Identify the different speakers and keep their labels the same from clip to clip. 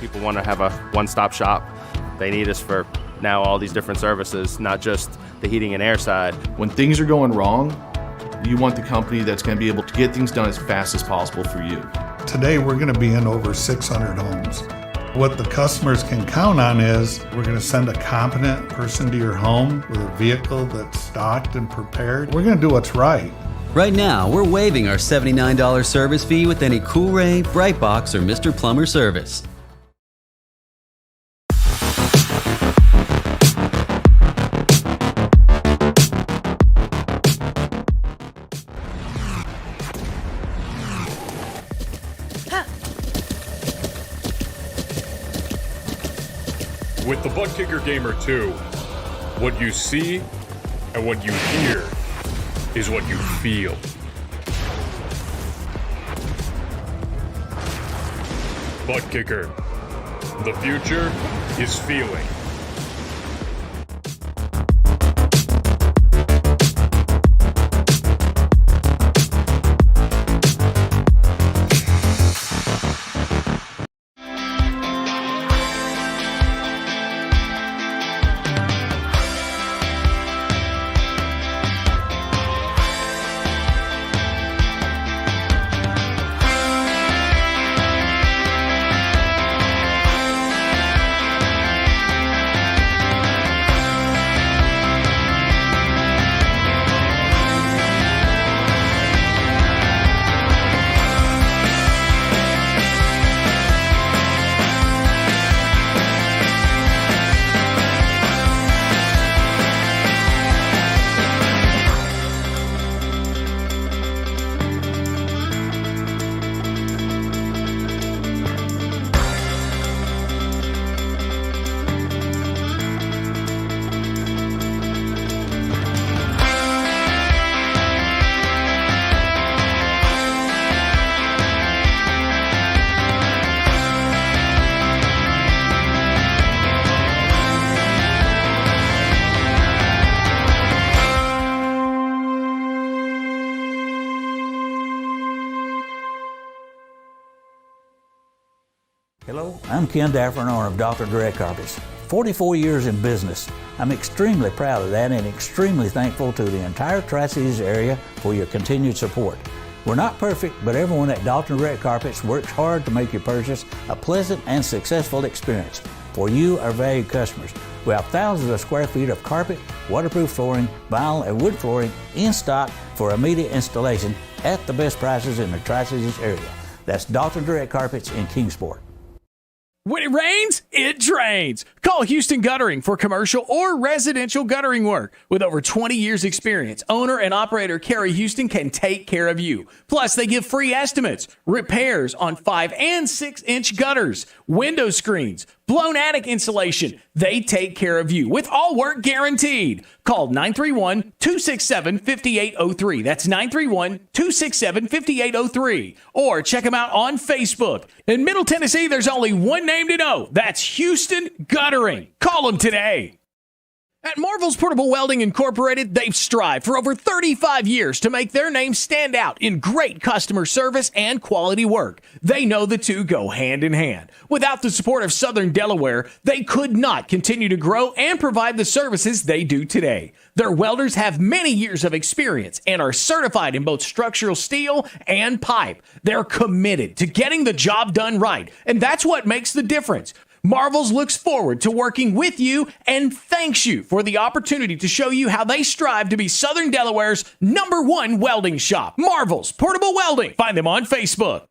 Speaker 1: People want to have a one-stop shop. They need us for now all these different services, not just the heating and air side.
Speaker 2: When things are going wrong, you want the company that's going to be able to get things done as fast as possible for you.
Speaker 3: Today, we're going to be in over 600 homes. What the customers can count on is we're going to send a competent person to your home with a vehicle that's stocked and prepared. We're going to do what's right.
Speaker 4: Right now, we're waiving our $79 service fee with any Cool-Ray, Brightbox, or Mr. Plumber service.
Speaker 5: With the Butt Kicker Gamer 2, what you see and what you hear is what you feel. Butt Kicker. The future is feeling.
Speaker 6: Hello, I'm Ken Daffer, owner of Dr. Direct Carpets. 44 years in business. I'm extremely proud of that and extremely thankful to the entire Tri-Cities area for your continued support. We're not perfect, but everyone at Dr. Direct Carpets works hard to make your purchase a pleasant and successful experience for you, our valued customers. We have thousands of square feet of carpet, waterproof flooring, vinyl, and wood flooring in stock for immediate installation at the best prices in the Tri-Cities area. That's Dr. Direct Carpets in Kingsport.
Speaker 7: When it rains, it drains. Call Houston Guttering for commercial or residential guttering work. With over 20 years experience, owner and operator Kerry Houston can take care of you. Plus, they give free estimates, repairs on 5 and 6-inch gutters, window screens, blown attic insulation. They take care of you with all work guaranteed. Call 931-267-5803. That's 931-267-5803. Or check them out on Facebook. In Middle Tennessee, there's only one name to know. That's Houston Guttering. Call them today. At Marvel's Portable Welding Incorporated, they've strived for over 35 years to make their name stand out in great customer service and quality work. They know the two go hand in hand. Without the support of Southern Delaware, they could not continue to grow and provide the services they do today. Their welders have many years of experience and are certified in both structural steel and pipe. They're committed to getting the job done right, and that's what makes the difference. Marvels looks forward to working with you and thanks you for the opportunity to show you how they strive to be Southern Delaware's #1 welding shop. Marvels Portable Welding. Find them on Facebook.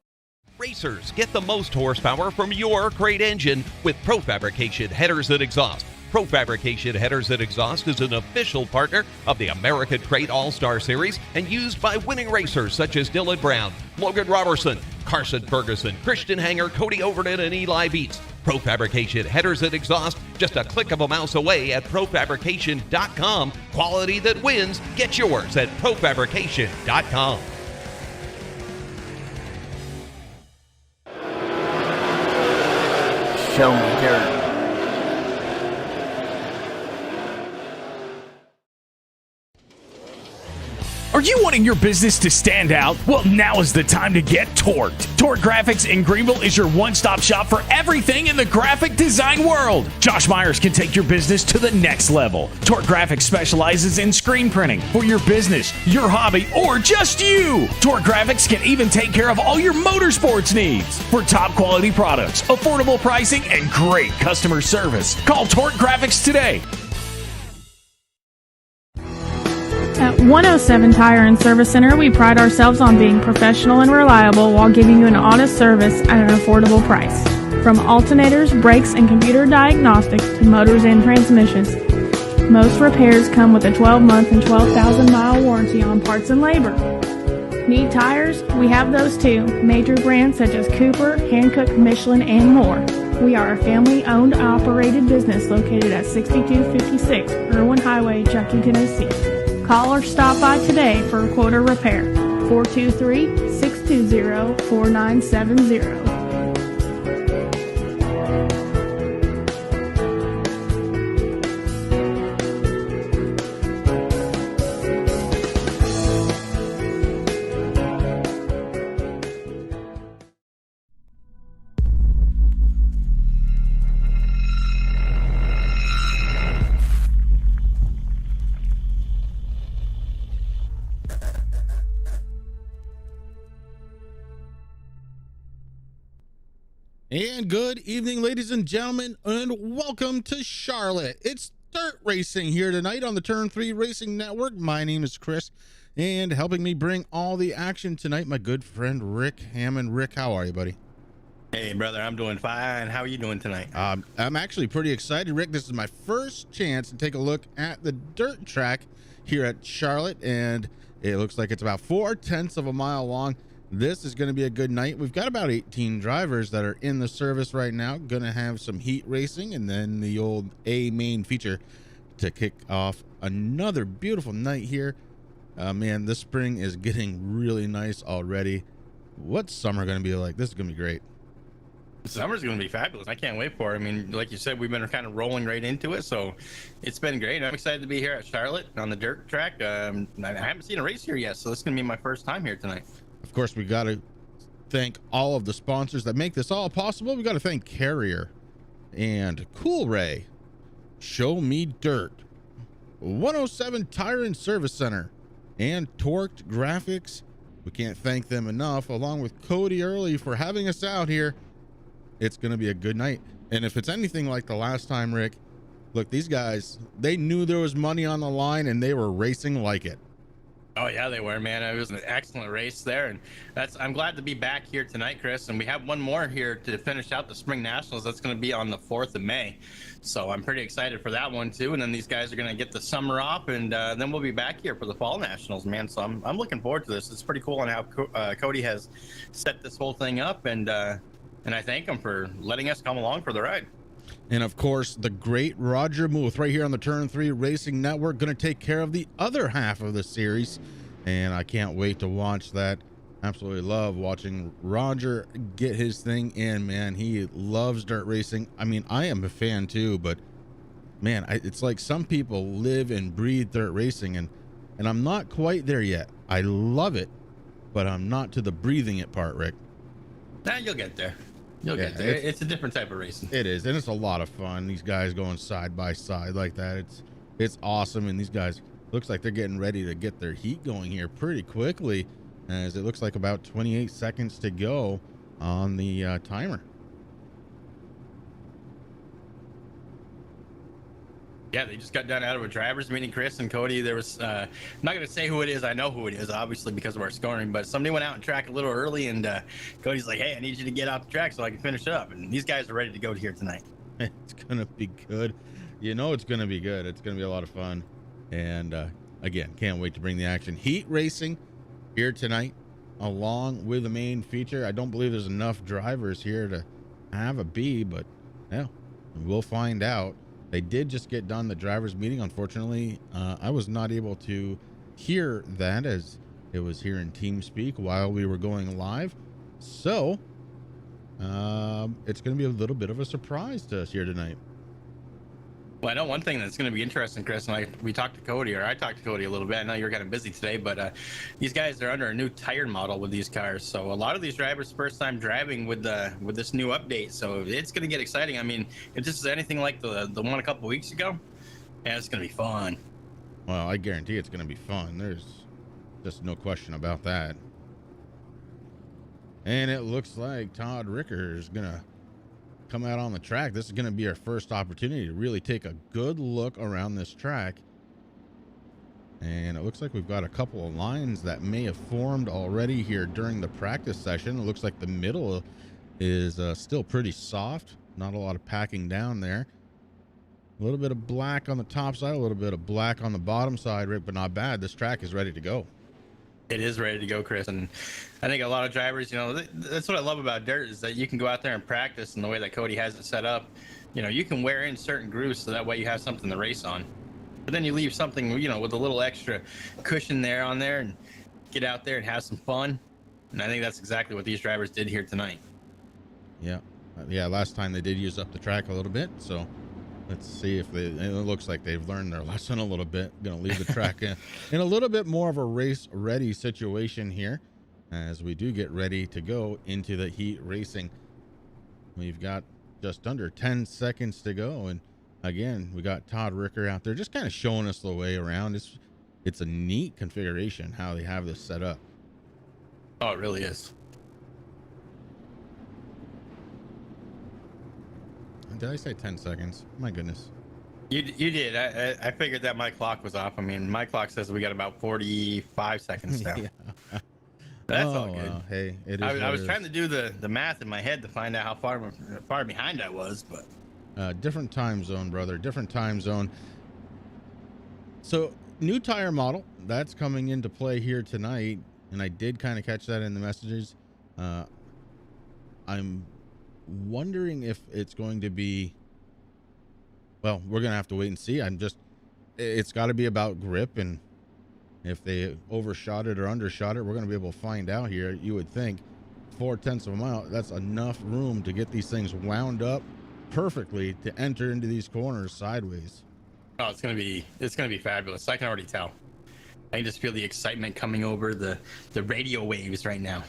Speaker 8: Racers, get the most horsepower from your crate engine with Profabrication Headers and Exhaust. Profabrication Headers and Exhaust is an official partner of the American Crate All-Star Series and used by winning racers such as Dylan Brown, Logan Robertson, Carson Ferguson, Christian Hanger, Cody Overton, and Eli Beats. Profabrication Headers and Exhaust, just a click of a mouse away at profabrication.com. Quality that wins. Get yours at profabrication.com.
Speaker 9: Show me dirt.
Speaker 7: Are you wanting your business to stand out? Well, now is the time to get torqued. Torque Graphics in Greenville is your one-stop shop for everything in the graphic design world. Josh Myers can take your business to the next level. Torque Graphics specializes in screen printing for your business, your hobby, or just you. Torque Graphics can even take care of all your motorsports needs. For top quality products, affordable pricing, and great customer service, call Torque Graphics today.
Speaker 9: At 107 Tire and Service Center, we pride ourselves on being professional and reliable while giving you an honest service at an affordable price. From alternators, brakes, and computer diagnostics to motors and transmissions, most repairs come with a 12-month and 12,000-mile warranty on parts and labor. Need tires? We have those too. Major brands such as Cooper, Hankook, Michelin, and more. We are a family-owned and operated business located at 6256 Irwin Highway, Chuckey, Tennessee. Call or stop by today for a quote or repair. 423-620-4970.
Speaker 10: And good evening, ladies and gentlemen, and welcome to Charlotte. It's dirt racing here tonight on the Turn 3 Racing Network. My name is Chris, and helping me bring all the action tonight, my good friend Rick Hammond. Rick, how are you, buddy?
Speaker 11: Hey, brother, I'm doing fine. How are you doing tonight?
Speaker 10: I'm actually pretty excited, Rick. This is my first chance to take a look at the dirt track here at Charlotte, and it looks like it's about 4/10 of a mile long. This is going to be a good night. We've got about 18 drivers that are in the service right now. Going to have some heat racing and then the old A main feature to kick off another beautiful night here. Man, this spring is getting really nice already. What's summer going to be like? This is going to be great.
Speaker 11: Summer's going to be fabulous. I can't wait for it. I mean, like you said, we've been kind of rolling right into it, so it's been great. I'm excited to be here at Charlotte on the dirt track. I haven't seen a race here yet, so this is going to be my first time here tonight.
Speaker 10: Of course, we got to thank all of the sponsors that make this all possible. We got to thank Carrier and Cool Ray, Show Me Dirt, 107 Tire and Service Center, and Torqued Graphics. We can't thank them enough, along with Cody Early for having us out here. It's going to be a good night. And if it's anything like the last time, Rick, look, these guys, they knew there was money on the line and they were racing like it.
Speaker 11: Oh yeah, they were, man. It was an excellent race there, and I'm glad to be back here tonight, Chris. And we have one more here to finish out the Spring Nationals. That's going to be on the 4th of May, so I'm pretty excited for that one too. And then these guys are going to get the summer off, and then we'll be back here for the Fall Nationals, man. So I'm looking forward to this. It's pretty cool on how Cody has set this whole thing up, and I thank him for letting us come along for the ride.
Speaker 10: And of course, the great Roger Muth right here on the Turn 3 Racing Network, going to take care of the other half of the series. And I can't wait to watch that. Absolutely love watching Roger get his thing in, man. He loves dirt racing. I mean, I am a fan too, but man, it's like some people live and breathe dirt racing, and I'm not quite there yet. I love it, but I'm not to the breathing it part, Rick.
Speaker 11: Nah, you'll get there. You'll get there. It's a different type of racing.
Speaker 10: It is, and it's a lot of fun. These guys going side by side like that. It's awesome, and these guys looks like they're getting ready to get their heat going here pretty quickly, as it looks like about 28 seconds to go on the timer.
Speaker 11: Yeah, they just got done out of a driver's meeting, Chris and Cody. There was, I'm not going to say who it is. I know who it is, obviously, because of our scoring. But somebody went out and track a little early, and Cody's like, hey, I need you to get off the track so I can finish up. And these guys are ready to go here tonight.
Speaker 10: It's going to be good. You know it's going to be good. It's going to be a lot of fun. And, again, can't wait to bring the action. Heat racing here tonight, along with the main feature. I don't believe there's enough drivers here to have a B, but, yeah, we'll find out. They did just get done the drivers meeting. Unfortunately, I was not able to hear that, as it was here in TeamSpeak while we were going live. So it's going to be a little bit of a surprise to us here tonight.
Speaker 11: Well, I know one thing that's going to be interesting, Chris, and we talked to Cody, or I talked to Cody a little bit. I know you're kind of busy today, but these guys are under a new tire model with these cars. So a lot of these drivers first time driving with this new update. So it's going to get exciting. I mean, if this is anything like the one a couple weeks ago, yeah, it's going to be fun.
Speaker 10: Well, I guarantee it's going to be fun. There's just no question about that. And it looks like Todd Ricker is going to come out on the track. This is going to be our first opportunity to really take a good look around this track. And it looks like we've got a couple of lines that may have formed already here during the practice session. It looks like the middle is still pretty soft. Not a lot of packing down there. A little bit of black on the top side, a little bit of black on the bottom side, Rick, but not bad. This track is ready to go.
Speaker 11: It is ready to go, Chris. And I think a lot of drivers, you know, that's what I love about dirt is that you can go out there and practice, and the way that Cody has it set up, you know, you can wear in certain grooves so that way you have something to race on. But then you leave something, you know, with a little extra cushion there on there and get out there and have some fun. And I think that's exactly what these drivers did here tonight.
Speaker 10: Yeah. Yeah, last time they did use up the track a little bit, so let's see if it looks like they've learned their lesson a little bit. Going to leave the track in a little bit more of a race ready situation here as we do get ready to go into the heat racing. We've got just under 10 seconds to go. And again, we got Todd Ricker out there just kind of showing us the way around. It's a neat configuration how they have this set up.
Speaker 11: Oh, it really is.
Speaker 10: Did I say 10 seconds? My goodness.
Speaker 11: You did. I figured that my clock was off. I mean, my clock says we got about 45 seconds down.
Speaker 10: Yeah.
Speaker 11: That's all good.
Speaker 10: Well, hey, it is.
Speaker 11: I was trying to do the math in my head to find out how far behind I was, but
Speaker 10: different time zone, brother. Different time zone. So new tire model that's coming into play here tonight, and I did kind of catch that in the messages. I'm wondering if it's going to be, well, we're gonna have to wait and see. It's got to be about grip, and if they overshot it or undershot it, we're gonna be able to find out here. You would think 0.4 of a mile, that's enough room to get these things wound up perfectly to enter into these corners sideways.
Speaker 11: oh, it's gonna be fabulous. I can already tell. I can just feel the excitement coming over the radio waves right now.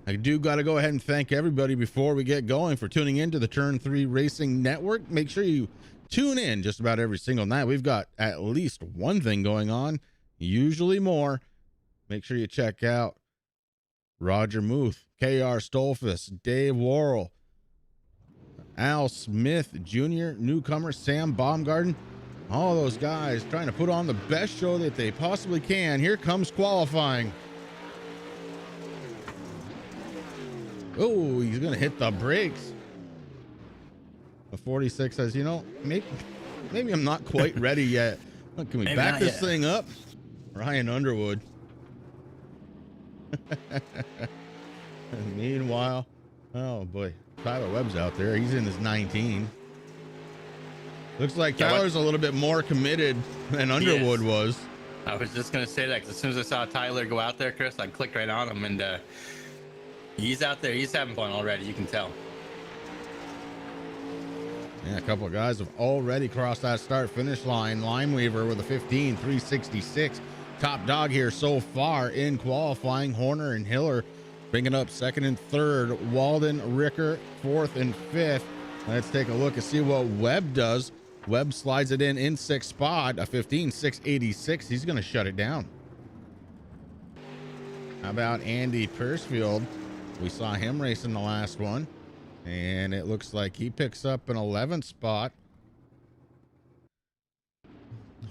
Speaker 10: I do got to go ahead and thank everybody before we get going for tuning into the Turn 3 Racing Network. Make sure you tune in just about every single night. We've got at least one thing going on, usually more. Make sure you check out Roger Muth, KR Stolfus, Dave Worrell, Al Smith Jr., newcomer Sam Baumgarten. All those guys trying to put on the best show that they possibly can. Here comes qualifying. Oh, he's going to hit the brakes. The 46 says, you know, maybe I'm not quite ready yet. Can we back this thing up? Ryan Underwood. And meanwhile, oh boy, Tyler Webb's out there. He's in his 19. Looks like Tyler's a little bit more committed than Underwood was.
Speaker 11: I was just going to say that, 'cause as soon as I saw Tyler go out there, Chris, I clicked right on him, and he's out there. He's having fun already. You can tell.
Speaker 10: Yeah, a couple of guys have already crossed that start-finish line. Limeweaver with a 15.366. Top dog here so far in qualifying. Horner and Hiller bringing up second and third. Walden, Ricker, fourth and fifth. Let's take a look and see what Webb does. Webb slides it in sixth spot, a 15.686. He's going to shut it down. How about Andy Persfield? We saw him racing the last one, and it looks like he picks up an 11th spot.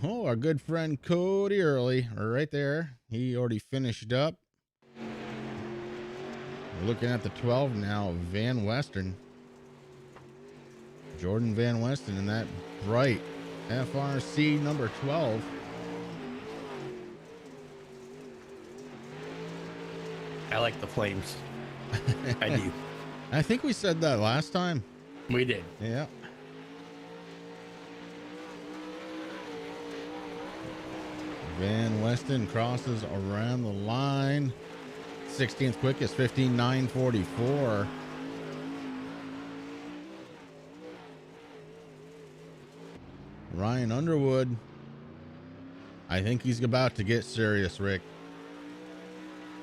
Speaker 10: Oh, our good friend Cody Early, right there. He already finished up. We're looking at the 12 now, Van Western. Jordan Van Western in that bright FRC number 12.
Speaker 11: I like the flames. I do.
Speaker 10: I think we said that last time.
Speaker 11: We did.
Speaker 10: Yeah. Van Weston crosses around the line. 16th quickest, 15.944. Ryan Underwood. I think he's about to get serious, Rick.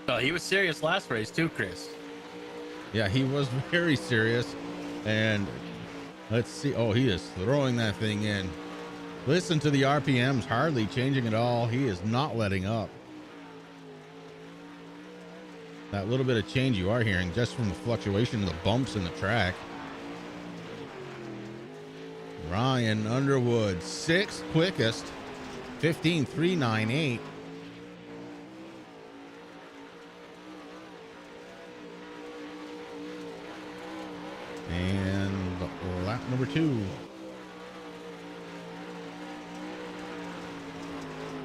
Speaker 11: Oh, he was serious last race too, Chris.
Speaker 10: Yeah, he was very serious. And let's see. Oh, he is throwing that thing in. Listen to the RPMs, hardly changing at all. He is not letting up. That little bit of change you are hearing just from the fluctuation of the bumps in the track. Ryan Underwood, 6th quickest, 15.398. And lap number 2.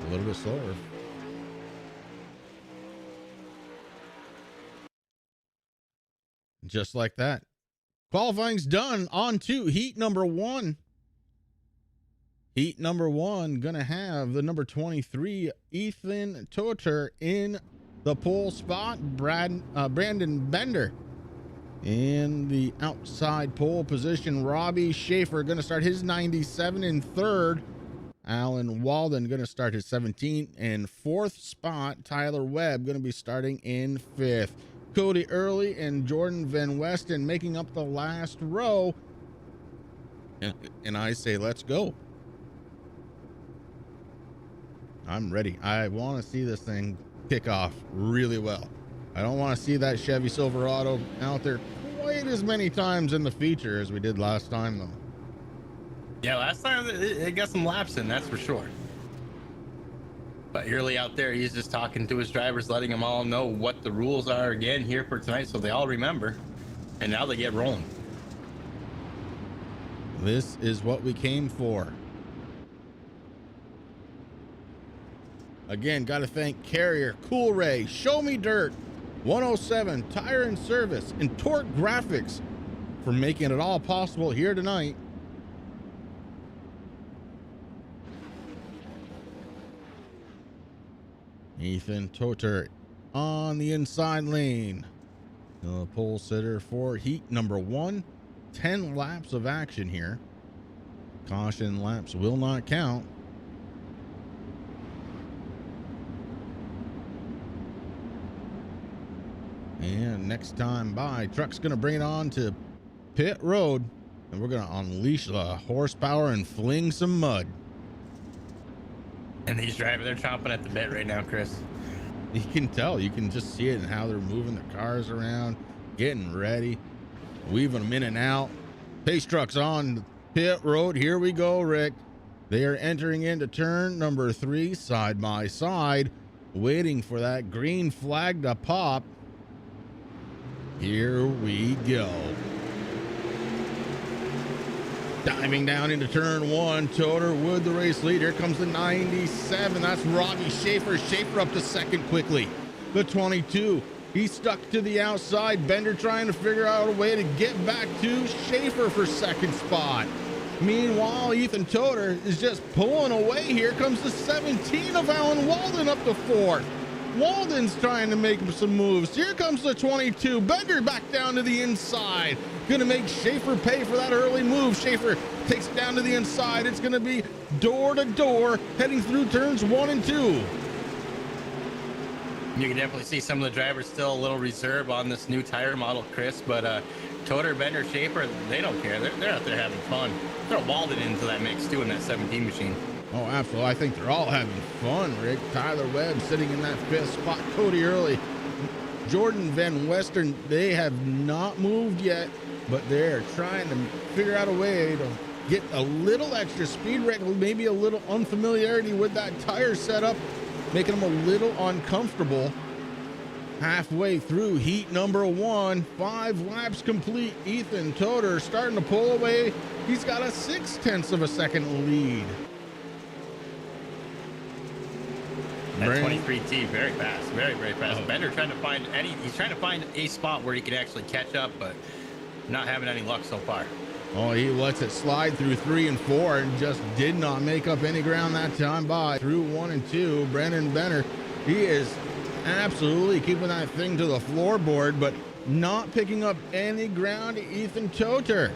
Speaker 10: A little bit slower. Just like that. Qualifying's done. On to heat number 1. Heat number 1 gonna have the number 23 Ethan Toter in the pole spot. Brandon Bender in the outside pole position. Robbie Schaefer gonna start his 97 in 3rd. Alan Walden gonna start his 17th in 4th spot. Tyler Webb gonna be starting in 5th. Cody Early and Jordan Van Westen making up the last row. And I say, let's go. I'm ready. I want to see this thing kick off really well. I don't want to see that Chevy Silverado out there quite as many times in the feature as we did last time, though.
Speaker 11: Yeah, last time it got some laps in, that's for sure. But Early out there, he's just talking to his drivers, letting them all know what the rules are again here for tonight, so they all remember. And now they get rolling.
Speaker 10: This is what we came for. Again, got to thank Carrier, Cool Ray, Show Me Dirt, 107 Tire and Service, and Torque Graphics for making it all possible here tonight. Ethan Toter on the inside lane. The pole sitter for heat number 1. 10 laps of action here. Caution laps will not count. And next time by, truck's going to bring it on to pit road, and we're going to unleash the horsepower and fling some mud.
Speaker 11: And these drivers, they're chomping at the bit right now, Chris.
Speaker 10: You can tell. You can just see it in how they're moving the cars around, getting ready, weaving them in and out. Pace truck's on pit road. Here we go, Rick. They are entering into turn number 3, side by side, waiting for that green flag to pop. Here we go. Diving down into turn 1, Toter with the race lead. Here comes the 97. That's Robbie Schaefer. Schaefer up to 2nd quickly. The 22. He's stuck to the outside. Bender trying to figure out a way to get back to Schaefer for 2nd spot. Meanwhile, Ethan Toter is just pulling away. Here comes the 17 of Alan Walden up to 4th. Walden's trying to make some moves. Here comes the 22. Bender back down to the inside. Gonna make Schaefer pay for that early move. Schaefer takes it down to the inside. It's gonna be door to door, heading through turns 1 and 2.
Speaker 11: You can definitely see some of the drivers still a little reserved on this new tire model, Chris, but Toter, Bender, Schaefer, they don't care. They're out there having fun. Throw Walden into that mix too in that 17 machine.
Speaker 10: Oh, absolutely. I think they're all having fun, Rick. Tyler Webb sitting in that 5th spot. Cody Early, Jordan Van Western, they have not moved yet, but they're trying to figure out a way to get a little extra speed, Rick. Maybe a little unfamiliarity with that tire setup, making them a little uncomfortable. Halfway through heat number 1, 5 laps complete. Ethan Toter starting to pull away. He's got a 0.6 of a second lead.
Speaker 11: That 23T, very fast, very, very fast. Bender trying to find he's trying to find a spot where he can actually catch up, but not having any luck so far.
Speaker 10: Oh, he lets it slide through 3 and 4 and just did not make up any ground that time by. Through 1 and 2, Brandon Benner, he is absolutely keeping that thing to the floorboard, but not picking up any ground. Ethan Toter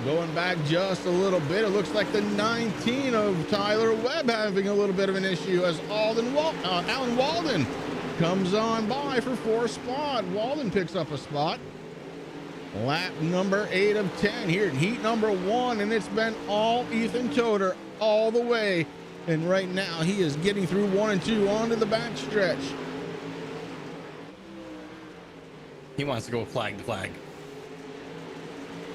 Speaker 10: Going back just a little bit, it looks like the 19 of Tyler Webb having a little bit of an issue as Alan Walden comes on by for 4th spot. Walden picks up a spot. Lap number 8 of 10 here in heat number 1, and it's been all Ethan Toder all the way. And right now he is getting through 1 and 2 onto the back stretch.
Speaker 11: He wants to go flag to flag.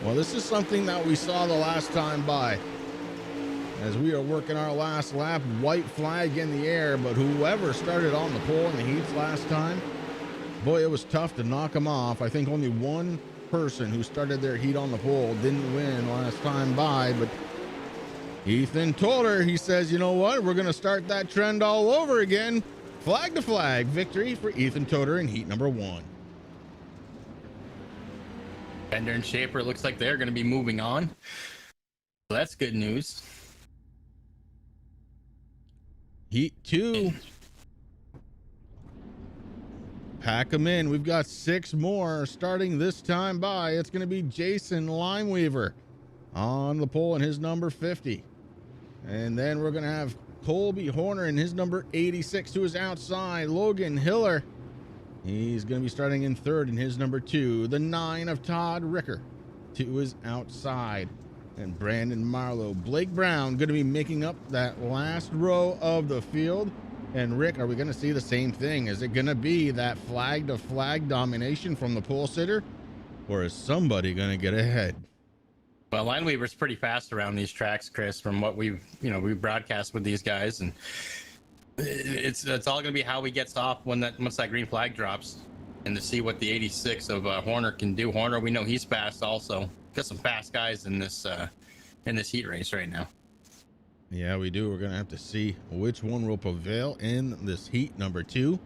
Speaker 10: Well, this is something that we saw the last time by. As we are working our last lap, white flag in the air, but whoever started on the pole in the heats last time, boy, it was tough to knock them off. I think only one person who started their heat on the pole didn't win last time by, but Ethan Toder, he says, you know what? We're going to start that trend all over again. Flag to flag victory for Ethan Toder in heat number 1.
Speaker 11: Bender and Shaper looks like they're going to be moving on. So that's good news.
Speaker 10: Heat 2. Pack them in. We've got 6 more starting this time by. It's going to be Jason Limeweaver on the pole in his number 50. And then we're going to have Colby Horner in his number 86 to his outside. Logan Hiller, he's going to be starting in 3rd in his number 2. The 9 of Todd Ricker to his outside. And Brandon Marlowe. Blake Brown going to be making up that last row of the field. And Rick, are we going to see the same thing? Is it going to be that flag to flag domination from the pole sitter? Or is somebody going to get ahead?
Speaker 11: Well, Lineweaver's pretty fast around these tracks, Chris, from what we broadcast with these guys, and it's all going to be how he gets off once that green flag drops, and to see what the 86 of Horner can do. Horner, we know he's fast also. Got some fast guys in this heat race right now.
Speaker 10: Yeah, we do. We're going to have to see which one will prevail in this heat number 2.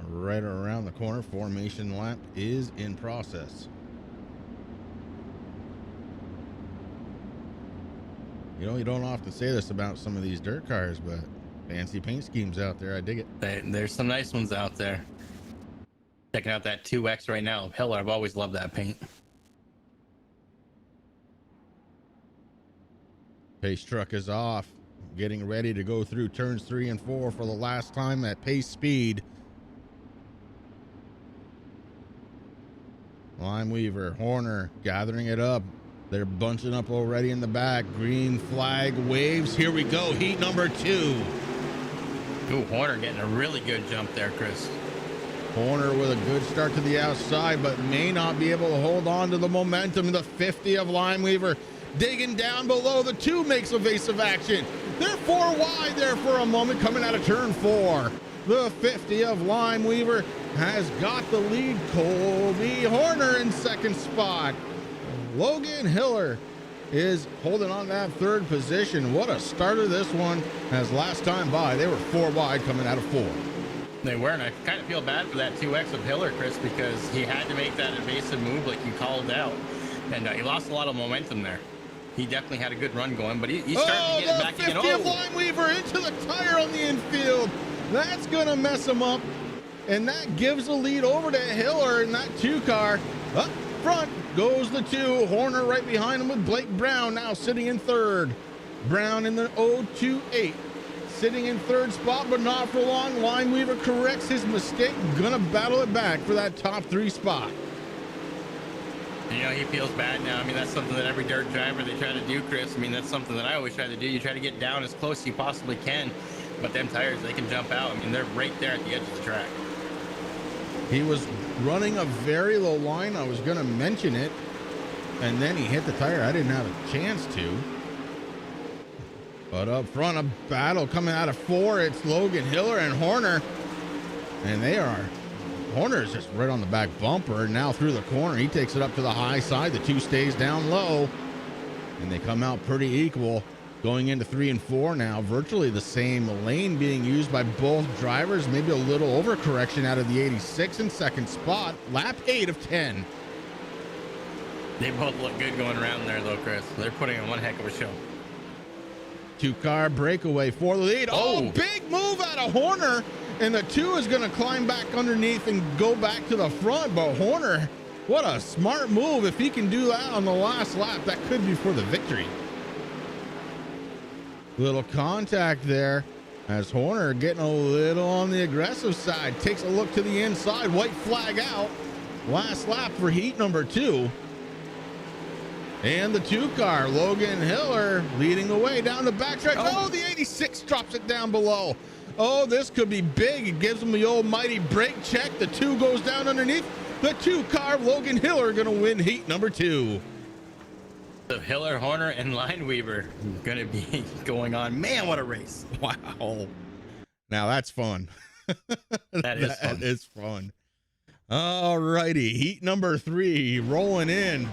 Speaker 10: Right around the corner, formation lap is in process. You know, you don't often say this about some of these dirt cars, but fancy paint schemes out there. I dig it.
Speaker 11: There's some nice ones out there. Checking out that 2X right now. Hell, I've always loved that paint.
Speaker 10: Pace truck is off, getting ready to go through turns 3 and 4 for the last time at pace speed. Limeweaver, Horner gathering it up. They're bunching up already in the back. Green flag waves. Here we go. Heat number 2.
Speaker 11: Ooh, Horner getting a really good jump there, Chris.
Speaker 10: Horner with a good start to the outside, but may not be able to hold on to the momentum. The 50 of Limeweaver digging down below. The 2 makes evasive action. They're 4 wide there for a moment coming out of turn 4. The 50 of Limeweaver has got the lead. Colby Horner in 2nd spot. Logan Hiller is holding on that 3rd position. What a starter this one, as last time by, they were 4 wide coming out of 4.
Speaker 11: They were, and I kind of feel bad for that 2X of Hiller, Chris, because he had to make that evasive move like you called out, and he lost a lot of momentum there. He definitely had a good run going, but he started to get it back again.
Speaker 10: 50 of Limeweaver into the tire on the infield. That's going to mess him up, and that gives the lead over to Hiller in that 2 car. Up front goes the 2. Horner right behind him with Blake Brown now sitting in 3rd. Brown in the 028 sitting in 3rd spot, but not for long. Limeweaver corrects his mistake. Gonna battle it back for that top 3 spot.
Speaker 11: You know, he feels bad now. I mean, that's something that every dirt driver, they try to do, Chris. I mean, that's something that I always try to do. You try to get down as close as you possibly can, but them tires, they can jump out. I mean, they're right there at the edge of the track.
Speaker 10: He was running a very low line. I was going to mention it, and then he hit the tire. I didn't have a chance to. But up front, a battle coming out of 4. It's Logan Hiller and Horner, and Horner is just right on the back bumper. Now through the corner, he takes it up to the high side. The 2 stays down low, and they come out pretty equal. Going into 3 and 4 now, virtually the same lane being used by both drivers. Maybe a little overcorrection out of the 86 in 2nd spot. Lap 8 of 10.
Speaker 11: They both look good going around there, though, Chris. They're putting on one heck of a show.
Speaker 10: 2-car breakaway for the lead. Oh, big move out of Horner. And the 2 is going to climb back underneath and go back to the front. But Horner What a smart move. If he can do that on the last lap, that could be for the victory. Little contact there as Horner getting a little on the aggressive side. Takes a look to the inside. White flag out. Last lap for heat number 2. And the 2 car, Logan Hiller, leading the way down the backstretch. Oh, the 86 drops it down below. Oh, this could be big. It gives him the old mighty brake check. The 2 goes down underneath. The 2 car, Logan Hiller, going to win heat number 2.
Speaker 11: So Hiller, Horner, and Lineweaver going to be going on. Man, what a race.
Speaker 10: Wow. Now that's fun.
Speaker 11: That is fun.
Speaker 10: That is fun. All righty. Heat number 3 rolling in.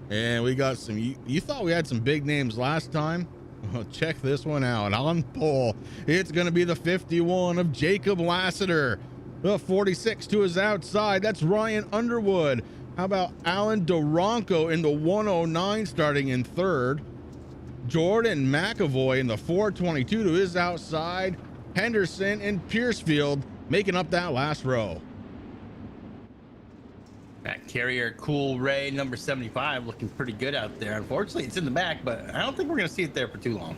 Speaker 10: And we got some, you thought we had some big names last time? Well, check this one out. On pole, it's going to be the 51 of Jacob Lassiter. The 46 to his outside, that's Ryan Underwood. How about Alan Duranko in the 109 starting in 3rd? Jordan McAvoy in the 422 to his outside. Henderson and Piercefield making up that last row.
Speaker 11: That Carrier Cool Ray number 75 looking pretty good out there. Unfortunately, it's in the back, but I don't think we're going to see it there for too long.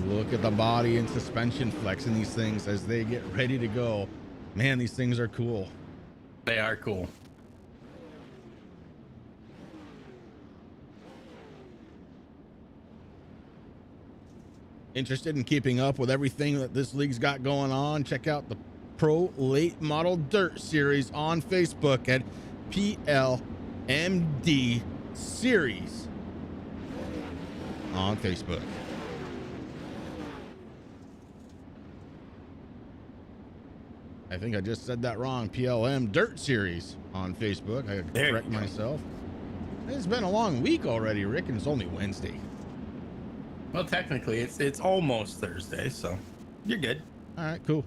Speaker 10: Look at the body and suspension flex in these things as they get ready to go. Man, these things are cool.
Speaker 11: They are cool.
Speaker 10: Interested in keeping up with everything that this league's got going on? Check out the Pro Late Model Dirt Series on Facebook at PLMD Series on Facebook. I think I just said that wrong. PLM Dirt Series on Facebook. I gotta correct myself. It's been a long week already, Rick, and it's only Wednesday.
Speaker 11: Well, technically, it's almost Thursday, so you're good.
Speaker 10: All right, cool.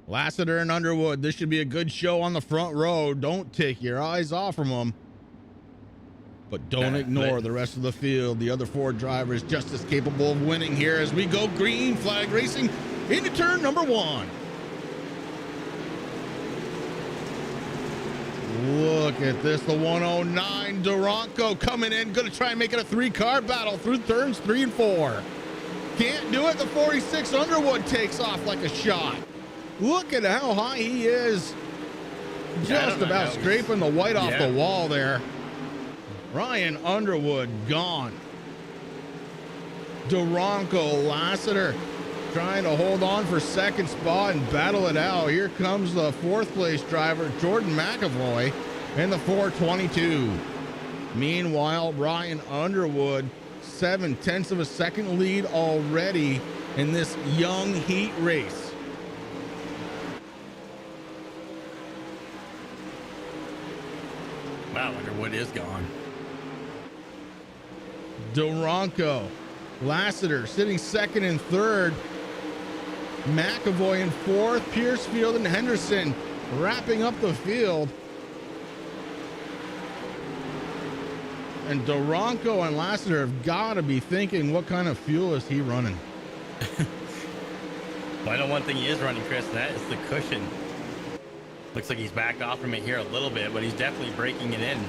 Speaker 10: Lassiter and Underwood, this should be a good show on the front row. Don't take your eyes off from them. But don't ignore the rest of the field. The other 4 drivers just as capable of winning here as we go green flag racing into turn number 1. Look at this, the 109 Duranko coming in, going to try and make it a 3-car battle through turns 3 and 4. Can't do it. The 46 Underwood takes off like a shot. Look at how high he is. Just about scraping the white off the wall there. Ryan Underwood gone. Duranko, Lassiter trying to hold on for 2nd spot and battle it out. Here comes the 4th place driver, Jordan McAvoy, in the 422. Meanwhile, Ryan Underwood, 0.7 of a second lead already in this young heat race.
Speaker 11: Wow, Underwood is gone.
Speaker 10: Duranko, Lassiter sitting 2nd and 3rd. McAvoy in 4th. Piercefield and Henderson wrapping up the field. And Duranko and Lassiter have got to be thinking, what kind of fuel is he running?
Speaker 11: Well, I know one thing he is running, Chris, and that is the cushion. Looks like he's backed off from it here a little bit, but he's definitely breaking it in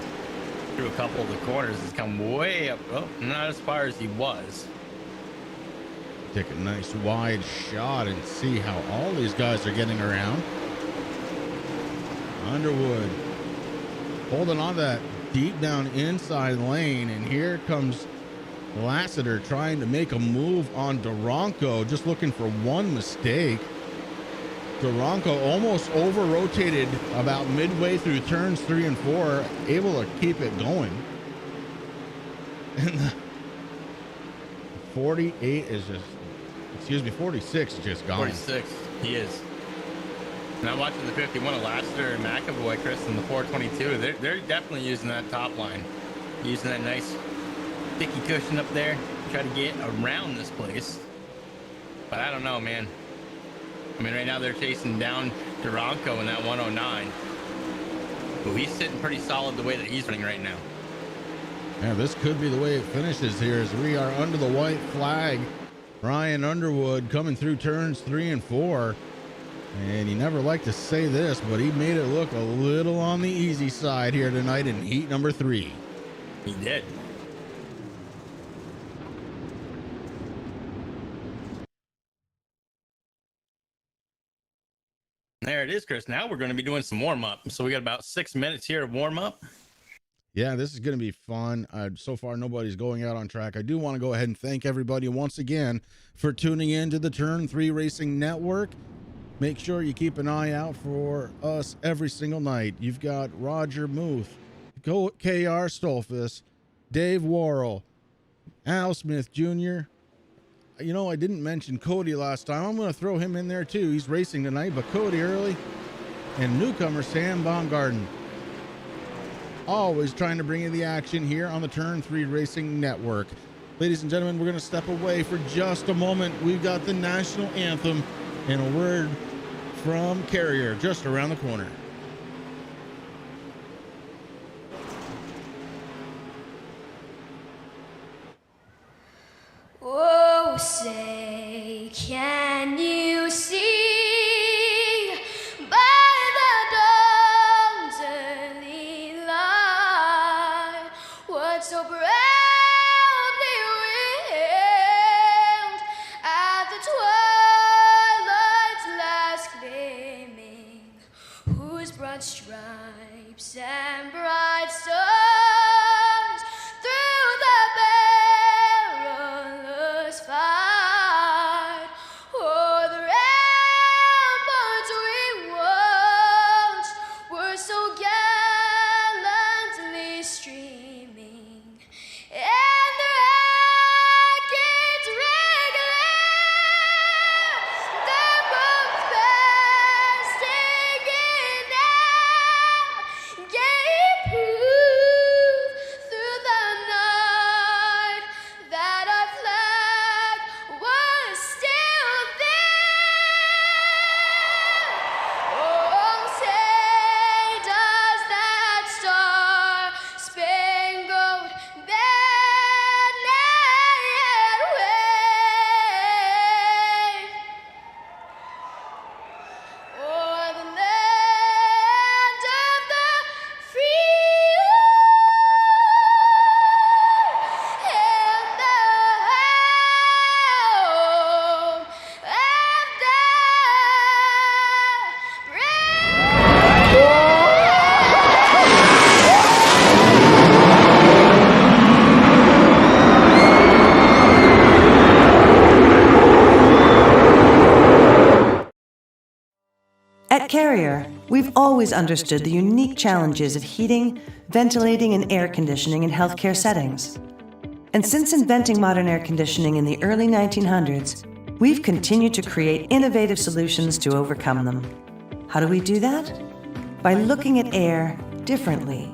Speaker 11: through a couple of the corners. He's come way up. Oh, not as far as he was.
Speaker 10: Take a nice wide shot and see how all these guys are getting around. Underwood holding on to that deep down inside lane, and here comes Lassiter trying to make a move on Duranko, just looking for one mistake. Duranko almost over-rotated about midway through turns 3 and 4, able to keep it going. And the 48 is just, 46 is just gone.
Speaker 11: 46, he is. And I'm watching the 51 of Lassiter and McAvoy, Chris, in the 422. They're definitely using that top line, using that nice sticky cushion up there, try to get around this place. But I don't know, man. I mean, right now they're chasing down Duranko in that 109. But he's sitting pretty solid the way that he's running right now.
Speaker 10: Yeah, this could be the way it finishes here as we are under the white flag Ryan Underwood coming through turns 3 and 4. And he never liked to say this, but he made it look a little on the easy side here tonight in heat number 3.
Speaker 11: He did. There it is, Chris. Now we're going to be doing some warm-up. So we got about 6 minutes here of warm-up.
Speaker 10: Yeah, this is going to be fun. So far, nobody's going out on track. I do want to go ahead and thank everybody once again for tuning in to the Turn 3 Racing Network. Make sure you keep an eye out for us every single night. You've got Roger Muth, K.R. Stolfus, Dave Worrell, Al Smith Jr. You know, I didn't mention Cody last time. I'm going to throw him in there too. He's racing tonight, but Cody early. And newcomer Sam Baumgarten. Always trying to bring you the action here on the Turn 3 Racing Network. Ladies and gentlemen, we're going to step away for just a moment. We've got the national anthem and a word from Carrier just around the corner.
Speaker 12: Oh, say, can you see by the dawn's early light what so proudly wailed at the twilight's last gleaming, whose broad stripes and bright stars through the perilous fight o'er the ramparts we watched were so gallantly streaming, and the rackets regular, their boats bursting in air, gave proof through the night that our flag was still there. Oh, say does that star-spangled banner yet wave o'er the land of the free and the home of the
Speaker 13: At Carrier, we've always understood the unique challenges of heating, ventilating, and air conditioning in healthcare settings. And since inventing modern air conditioning in the early 1900s, we've continued to create innovative solutions to overcome them. How do we do that? By looking at air differently.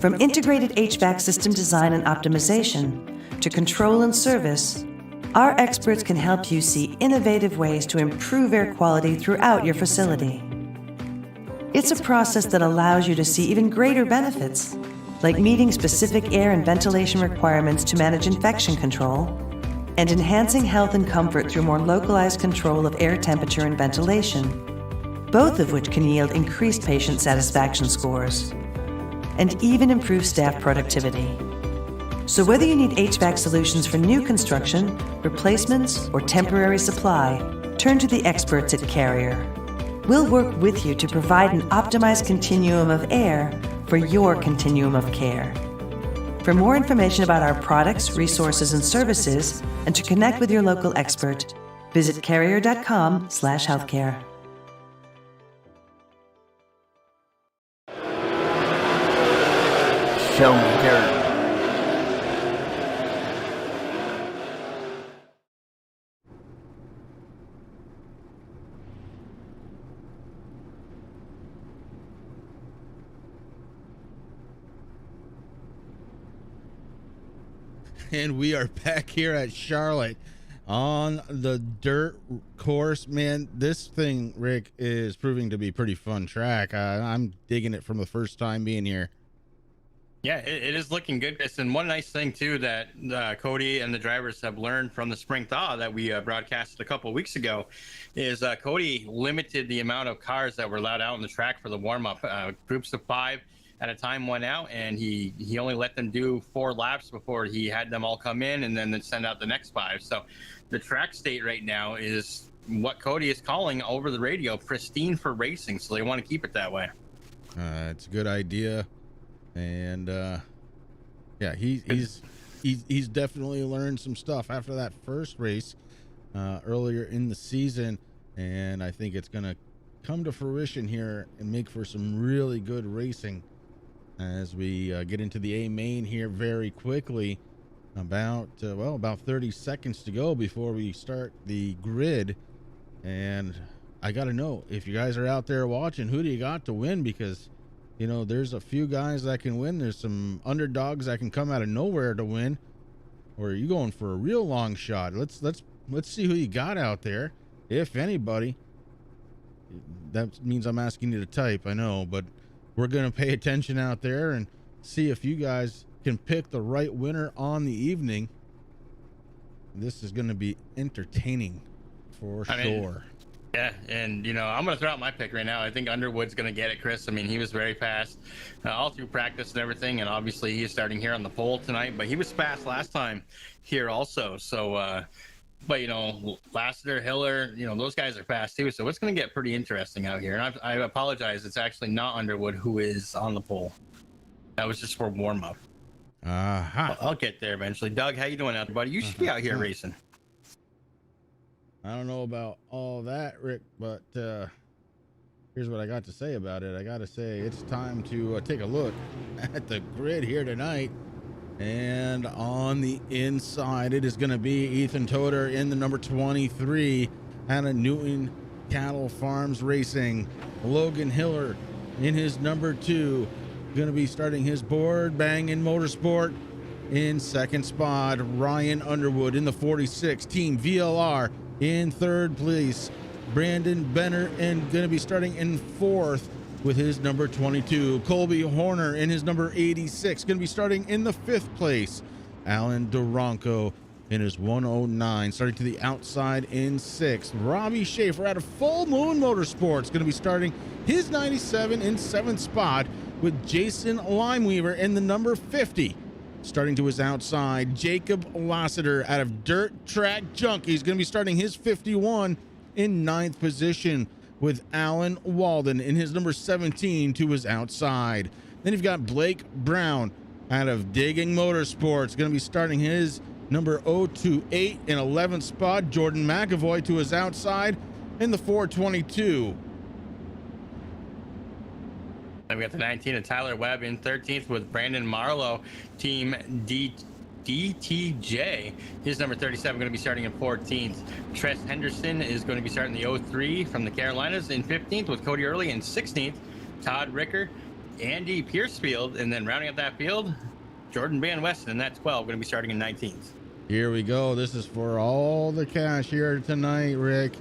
Speaker 13: From integrated HVAC system design and optimization to control and service, our experts can help you see innovative ways to improve air quality throughout your facility. It's a process that allows you to see even greater benefits, like meeting specific air and ventilation requirements to manage infection control, and enhancing health and comfort through more localized control of air temperature and ventilation, both of which can yield increased patient satisfaction scores, and even improve staff productivity. So whether you need HVAC solutions for new construction, replacements, or temporary supply, turn to the experts at Carrier. We'll work with you to provide an optimized continuum of air for your continuum of care. For more information about our products, resources, and services, and to connect with your local expert, visit carrier.com/healthcare.
Speaker 14: Show me, Carrier.
Speaker 10: And we are back here at Charlotte on the dirt course. Man, this thing, Rick, is proving to be a pretty fun track. I'm digging it from the first time being here.
Speaker 11: Yeah, it is looking good, Chris. And one nice thing too that Cody and the drivers have learned from the spring thaw that we broadcasted a couple of weeks ago is Cody limited the amount of cars that were allowed out on the track for the warm-up. Groups of 5 at a time went out, and he only let them do 4 laps before he had them all come in and then send out the next 5. So the track state right now is what Cody is calling over the radio pristine for racing. So they want to keep it that way.
Speaker 10: It's a good idea. And yeah, he's definitely learned some stuff after that first race earlier in the season, and I think it's gonna come to fruition here and make for some really good racing as we get into the A main here very quickly. About 30 seconds to go before we start the grid, and I gotta know if you guys are out there watching, who do you got to win? Because you know, there's a few guys that can win. There's some underdogs that can come out of nowhere to win. Or are you going for a real long shot? Let's see who you got out there, if anybody. That means I'm asking you to type, I know, but we're going to pay attention out there and see if you guys can pick the right winner on the evening. This is going to be entertaining for sure.
Speaker 11: Yeah, and you know, I'm gonna throw out my pick right now. I think Underwood's gonna get it, Chris. I mean, he was very fast all through practice and everything, and obviously he's starting here on the pole tonight. But he was fast last time here also. So, but you know, Lassiter, Hiller, you know, those guys are fast too. So it's gonna get pretty interesting out here. And I apologize, it's actually not Underwood who is on the pole. That was just for warm up. I'll get there eventually. Doug, how you doing out there, buddy? You should be out here racing.
Speaker 10: I don't know about all that, Rick, but here's what I got to say about it. I got to say it's time to take a look at the grid here tonight. And on the inside, it is going to be Ethan Toder in the number 23 out of Newton Cattle Farms Racing. Logan Hiller in his number 2, going to be starting his board banging motorsport in second spot. Ryan Underwood in the 46, Team VLR in third place. Brandon Benner and going to be starting in 4th with his number 22. Colby Horner in his number 86, going to be starting in the 5th place. Alan Duranco in his 109, starting to the outside in 6th. Robbie Schaefer out of Full Moon Motorsports, going to be starting his 97 in 7th spot, with Jason Limeweaver in the number 50. Starting to his outside, Jacob Lassiter out of Dirt Track Junkies, going to be starting his 51 in 9th position, with Alan Walden in his number 17 to his outside. Then you've got Blake Brown out of Digging Motorsports, going to be starting his number 028 in 11th spot. Jordan McAvoy to his outside in the 422.
Speaker 11: Then we got the 19 of Tyler Webb in 13th with Brandon Marlowe, Team DTJ. His number 37 going to be starting in 14th. Tress Henderson is going to be starting the 03 from the Carolinas in 15th, with Cody Early in 16th. Todd Ricker, Andy Piercefield, and then rounding up that field, Jordan Van Westen, and that's 12, going to be starting in 19th.
Speaker 10: Here we go. This is for all the cash here tonight, Rick,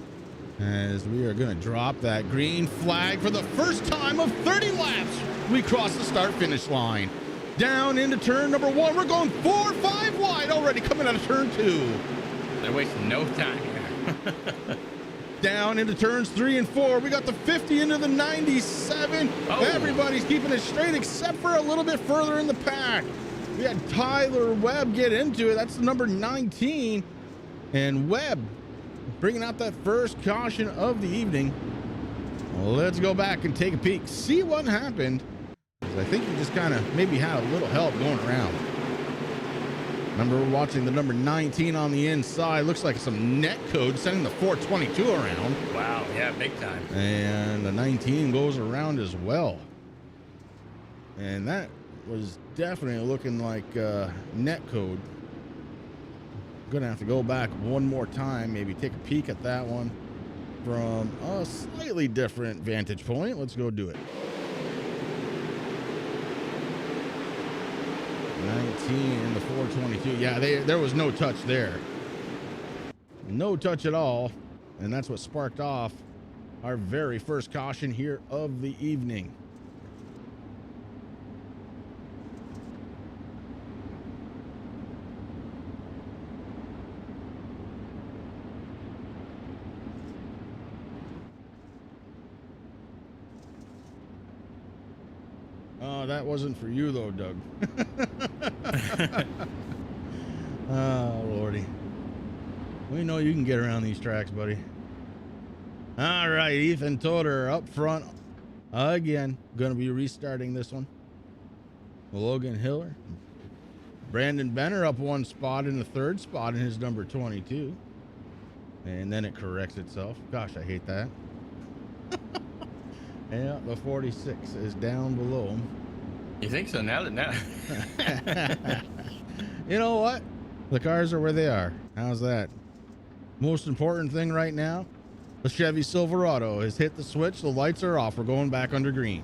Speaker 10: as we are going to drop that green flag for the first time of 30 laps. We cross the start-finish line. Down into turn number 1. We're going 4-5 wide already, coming out of turn 2.
Speaker 11: They're wasting no time here.
Speaker 10: Down into turns 3 and 4. We got the 50 into the 97.
Speaker 11: Oh.
Speaker 10: Everybody's keeping it straight except for a little bit further in the pack. We had Tyler Webb get into it. That's the number 19. And Webb bringing out that first caution of the evening. Let's go back and take a peek, see what happened. I think he just kind of maybe had a little help going around. Remember, we're watching the number 19 on the inside. Looks like some net code sending the 422 around.
Speaker 11: Wow, yeah, big time.
Speaker 10: And the 19 goes around as well. And that was definitely looking like net code. Gonna have to go back one more time, maybe take a peek at that one from a slightly different vantage point. Let's go do it. 19 in the 422. Yeah, there was no touch there. No touch at all. And that's what sparked off our very first caution here of the evening. that wasn't for you though, Doug. Oh, Lordy. We know you can get around these tracks, buddy. All right, Ethan Toder up front again. Going to be restarting this one. Logan Hiller. Brandon Benner up one spot in the third spot in his number 22. And then it corrects itself. Gosh, I hate that. Yeah, the 46 is down below him.
Speaker 11: You think so? Now.
Speaker 10: You know what? The cars are where they are. How's that? Most important thing right now, the Chevy Silverado has hit the switch. The lights are off. We're going back under green.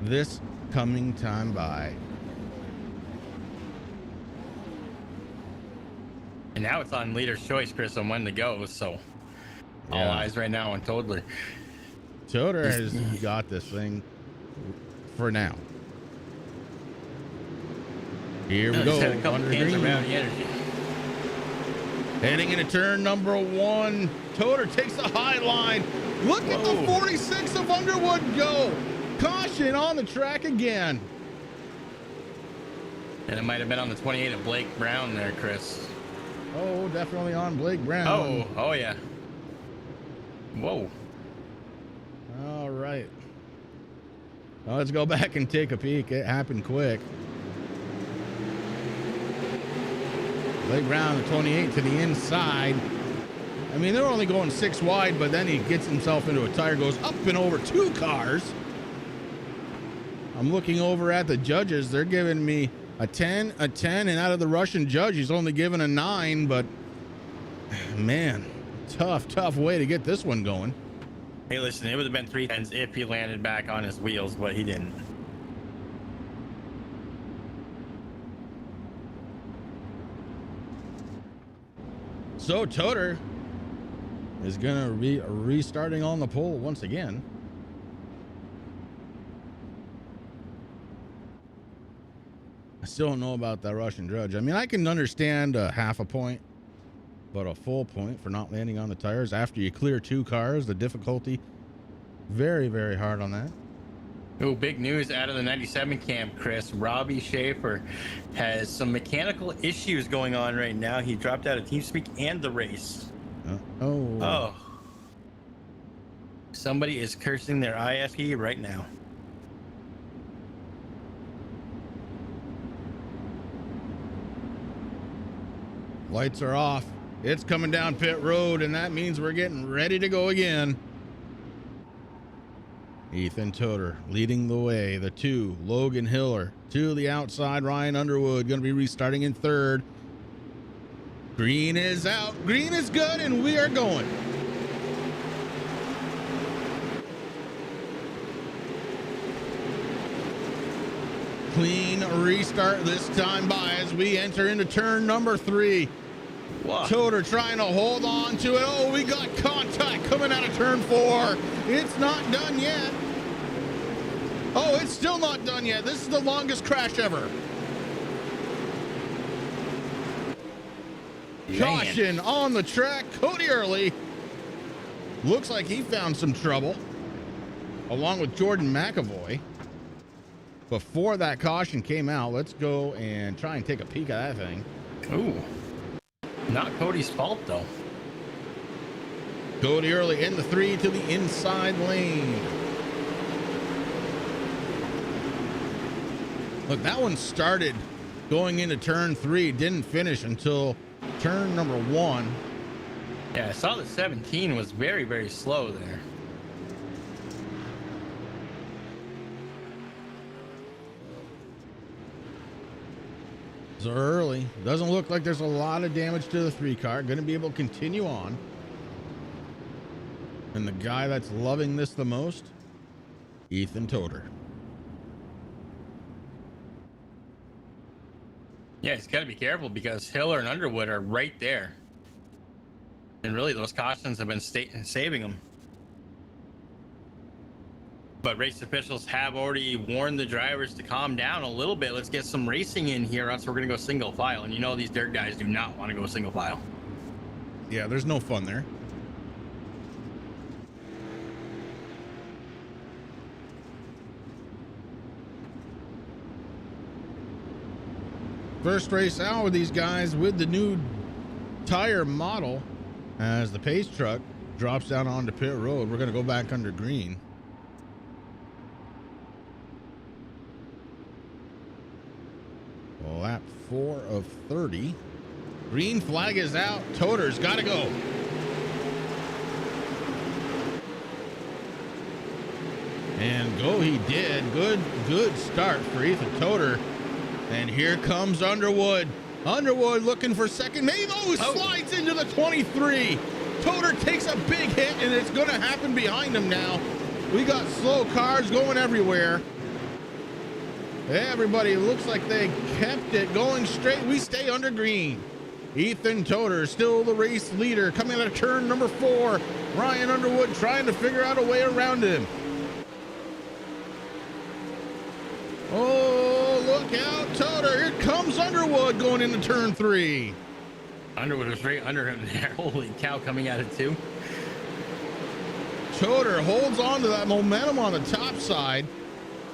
Speaker 10: This coming time by.
Speaker 11: And now it's on leader's choice, Chris, on when to go. So all eyes right now on Toadler.
Speaker 10: Toder has got this thing for now. Here we go.
Speaker 11: Had a couple
Speaker 10: Under
Speaker 11: cans
Speaker 10: green.
Speaker 11: around the energy.
Speaker 10: Heading into turn number 1. Toder takes the high line. Look at the 46 of Underwood go. Caution on the track again.
Speaker 11: And it might have been on the 28 of Blake Brown there, Chris.
Speaker 10: Oh, definitely on Blake Brown.
Speaker 11: Oh yeah. Whoa.
Speaker 10: All right. Well, let's go back and take a peek. It happened quick. Blake Brown, the 28 to the inside. I mean, they're only going 6 wide, but then he gets himself into a tire, goes up and over 2 cars. I'm looking over at the judges. They're giving me a 10, and out of the Russian judge, he's only given a 9, but man, tough way to get this one going.
Speaker 11: Hey, listen, it would have been 3 10s if he landed back on his wheels, but he didn't.
Speaker 10: So Toder is going to be restarting on the pole once again. I still don't know about that Russian judge. I mean, I can understand a half a point, but a full point for not landing on the tires after you clear 2 cars, the difficulty, very, very hard on that.
Speaker 11: Oh, big news out of the 97 camp, Chris. Robbie Schaefer has some mechanical issues going on right now. He dropped out of TeamSpeak and the race.
Speaker 10: Oh.
Speaker 11: Somebody is cursing their IFE right now.
Speaker 10: Lights are off. It's coming down pit road, and that means we're getting ready to go again. Ethan Toder leading the way. The 2, Logan Hiller. To the outside, Ryan Underwood going to be restarting in 3rd. Green is out. Green is good, and we are going. Clean restart this time by as we enter into turn number 3.
Speaker 11: Wow.
Speaker 10: Toder trying to hold on to it. Oh, we got contact coming out of turn 4. It's not done yet. Oh, it's still not done yet. This is the longest crash ever. Caution on the track. Cody Early looks like he found some trouble, along with Jordan McAvoy. Before that caution came out, let's go and try and take a peek at that thing.
Speaker 11: Ooh. Not Cody's fault, though.
Speaker 10: Cody Early in the 3 to the inside lane. Look, that one started going into turn 3, didn't finish until turn number 1.
Speaker 11: Yeah, I saw the 17 was very, very slow there.
Speaker 10: So early. Doesn't look like there's a lot of damage to the 3 car. Going to be able to continue on. And the guy that's loving this the most, Ethan Toder.
Speaker 11: Yeah, he's got to be careful because Hiller and Underwood are right there. And really, those cautions have been saving him. But race officials have already warned the drivers to calm down a little bit. Let's get some racing in here, or else we're going to go single file. And you know these dirt guys do not want to go single file.
Speaker 10: Yeah, there's no fun there. First race out with these guys with the new tire model as the pace truck drops down onto pit road. We're going to go back under green. Lap 4 of 30. Green flag is out. Toter's got to go. And go he did. Good start for Ethan Toter. And here comes Underwood. Underwood looking for second. Maybe slides into the 23. Toter takes a big hit, and it's going to happen behind him now. We got slow cars going everywhere. Everybody looks like they kept it going straight. We stay under green. Ethan Toter still the race leader coming out of turn number 4. Ryan Underwood trying to figure out a way around him. Oh, look out, Toter. Here comes Underwood going into turn 3.
Speaker 11: Underwood was right under him there. Holy cow, coming at it too.
Speaker 10: Toter holds on to that momentum on the top side.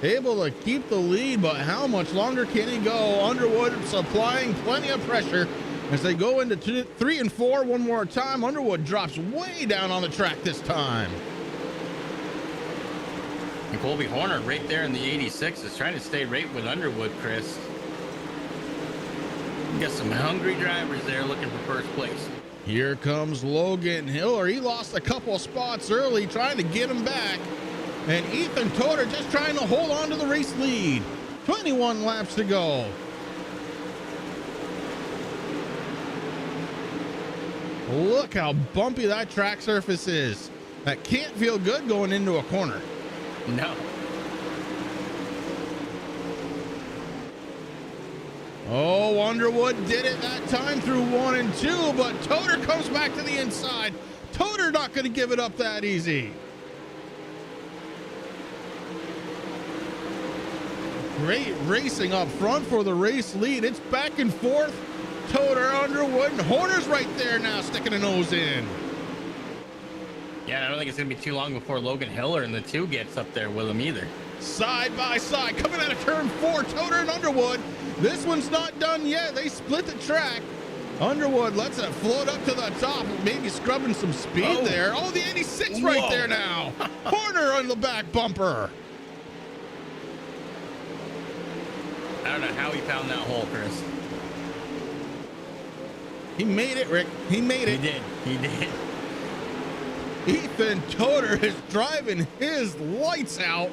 Speaker 10: Able to keep the lead, but how much longer can he go? Underwood supplying plenty of pressure as they go into 3 and 4 one more time. Underwood drops way down on the track this time.
Speaker 11: And Colby Horner right there in the 86 is trying to stay right with Underwood, Chris. You got some hungry drivers there looking for first place.
Speaker 10: Here comes Logan Hiller. He lost a couple spots early, trying to get him back. And Ethan Toter just trying to hold on to the race lead. 21 laps to go. Look how bumpy that track surface is. That can't feel good going into a corner.
Speaker 11: No.
Speaker 10: Oh, Underwood did it that time through 1 and 2, but Toter comes back to the inside. Toter not going to give it up that easy. Great racing up front for the race lead. It's back and forth. Toter, Underwood, and Horner's right there now sticking a nose in.
Speaker 11: Yeah, I don't think it's going to be too long before Logan Hiller and the 2 gets up there with him either.
Speaker 10: Side by side, coming out of turn 4, Toter and Underwood. This one's not done yet. They split the track. Underwood lets it float up to the top, maybe scrubbing some speed there. Oh, the 86 right there now. Horner on the back bumper.
Speaker 11: I don't know how he found that hole, Chris.
Speaker 10: He made it, Rick. He made it.
Speaker 11: He did.
Speaker 10: Ethan Toter is driving his lights out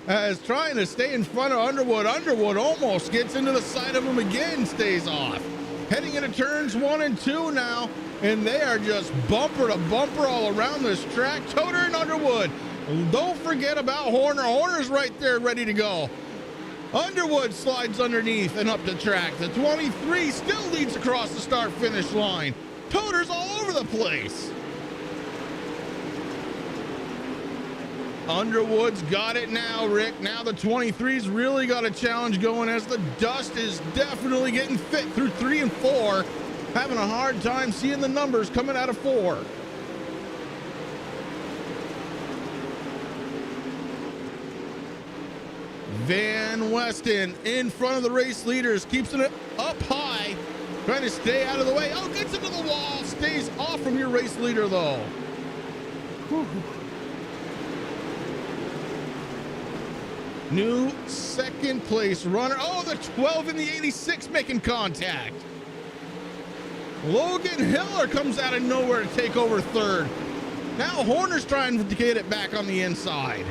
Speaker 10: as trying to stay in front of Underwood. Underwood almost gets into the side of him again, stays off. Heading into turns 1 and 2 now, and they are just bumper to bumper all around this track. Toter and Underwood. Don't forget about Horner. Horner's right there ready to go. Underwood slides underneath and up the track. The 23 still leads across the start-finish line. Toter's all over the place. Underwood's got it now, Rick. Now the 23's really got a challenge going as the dust is definitely getting thick through 3 and 4. Having a hard time seeing the numbers coming out of 4. Van Weston in front of the race leaders, keeps it up high, trying to stay out of the way. Oh, gets into the wall, stays off from your race leader though. Whew. New second place runner. Oh, the 12 in the 86 making contact. Logan Hiller comes out of nowhere to take over third. Now Horner's trying to get it back on the inside.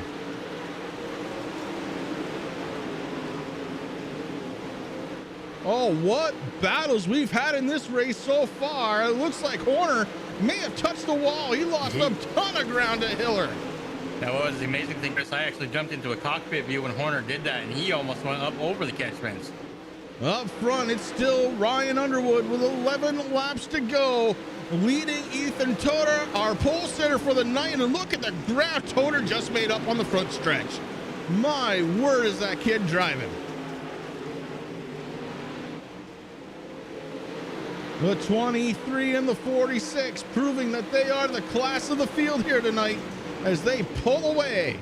Speaker 10: Oh, what battles we've had in this race so far. It looks like Horner may have touched the wall. He lost a ton of ground to Hiller.
Speaker 11: That was the amazing thing, Chris. I actually jumped into a cockpit view when Horner did that, and he almost went up over the catch fence.
Speaker 10: Up front, it's still Ryan Underwood with 11 laps to go, leading Ethan Toter, our pole sitter for the night. And look at the ground Toter just made up on the front stretch. My word, is that kid driving. The 23 and the 46 proving that they are the class of the field here tonight as they pull away.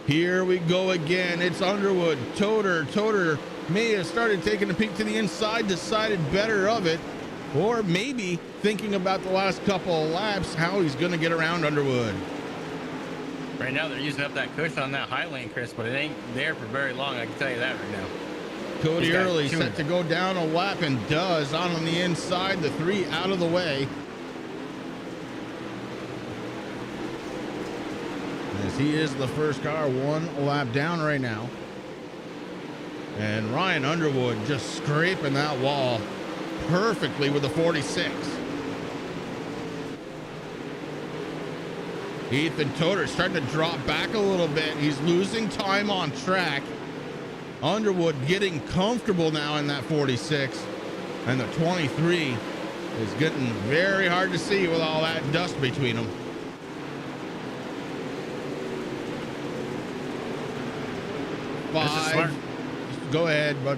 Speaker 10: Here we go again. It's Underwood. Toter may have started taking a peek to the inside, decided better of it, or maybe thinking about the last couple of laps, how he's going to get around Underwood.
Speaker 11: Right now, they're using up that cushion on that high lane, Chris, but it ain't there for very long. I can tell you that right now.
Speaker 10: Cody Early set to go down a lap and does on the inside, the 3 out of the way. As he is the first car 1 lap down right now. And Ryan Underwood just scraping that wall perfectly with the 46. Ethan Toter starting to drop back a little bit. He's losing time on track. Underwood getting comfortable now in that 46. And the 23 is getting very hard to see with all that dust between them. Five. Go ahead, bud.